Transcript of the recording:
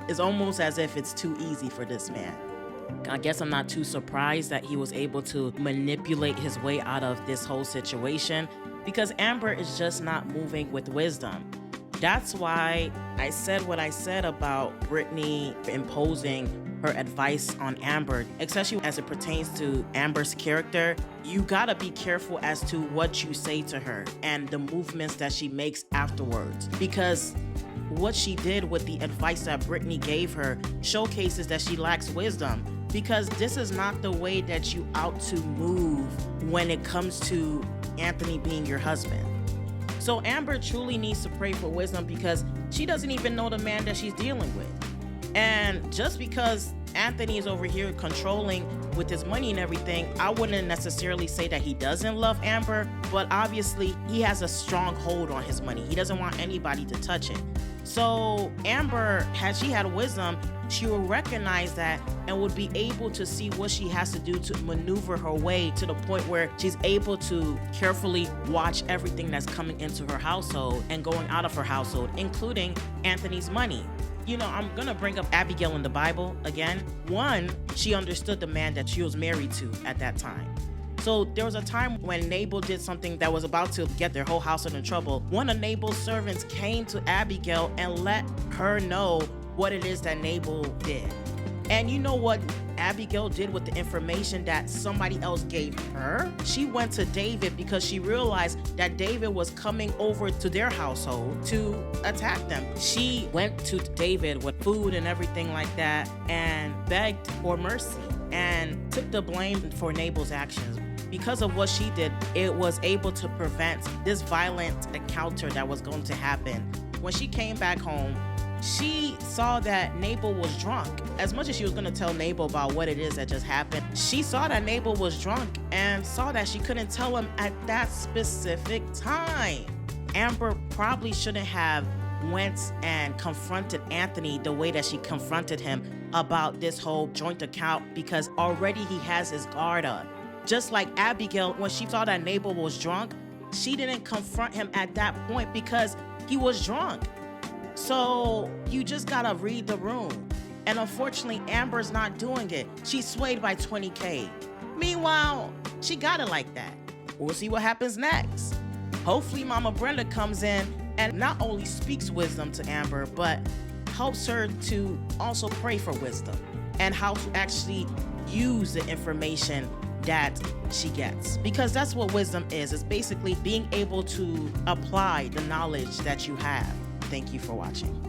It's almost as if it's too easy for this man. I guess I'm not too surprised that he was able to manipulate his way out of this whole situation because Amber is just not moving with wisdom. That's why I said what I said about Brittany imposing her advice on Amber, especially as it pertains to Amber's character. You gotta be careful as to what you say to her and the movements that she makes afterwards, because what she did with the advice that Brittany gave her showcases that she lacks wisdom, because this is not the way that you ought to move when it comes to Anthony being your husband. So Amber truly needs to pray for wisdom because she doesn't even know the man that she's dealing with. And just because Anthony is over here controlling with his money and everything, I wouldn't necessarily say that he doesn't love Amber, but obviously he has a strong hold on his money. He doesn't want anybody to touch it. So Amber, had she had wisdom, she will recognize that and would be able to see what she has to do to maneuver her way to the point where she's able to carefully watch everything that's coming into her household and going out of her household, including Anthony's money. You know, I'm gonna bring up Abigail in the Bible again. One, she understood the man that she was married to at that time. So there was a time when Nabal did something that was about to get their whole household in trouble. One of Nabal's servants came to Abigail and let her know what it is that Nabal did. And you know what Abigail did with the information that somebody else gave her? She went to David because she realized that David was coming over to their household to attack them. She went to David with food and everything like that and begged for mercy and took the blame for Nabal's actions. Because of what she did, it was able to prevent this violent encounter that was going to happen. When she came back home, she saw that Nabal was drunk. As much as she was going to tell Nabal about what it is that just happened, she saw that Nabal was drunk and saw that she couldn't tell him at that specific time. Amber probably shouldn't have went and confronted Anthony the way that she confronted him about this whole joint account, because already he has his guard up. Just like Abigail, when she saw that Nabal was drunk, she didn't confront him at that point because he was drunk. So you just gotta read the room. And unfortunately, Amber's not doing it. She's swayed by 20K. Meanwhile, she got it like that. We'll see what happens next. Hopefully Mama Brenda comes in and not only speaks wisdom to Amber, but helps her to also pray for wisdom and how to actually use the information that she gets. Because that's what wisdom is. It's basically being able to apply the knowledge that you have. Thank you for watching.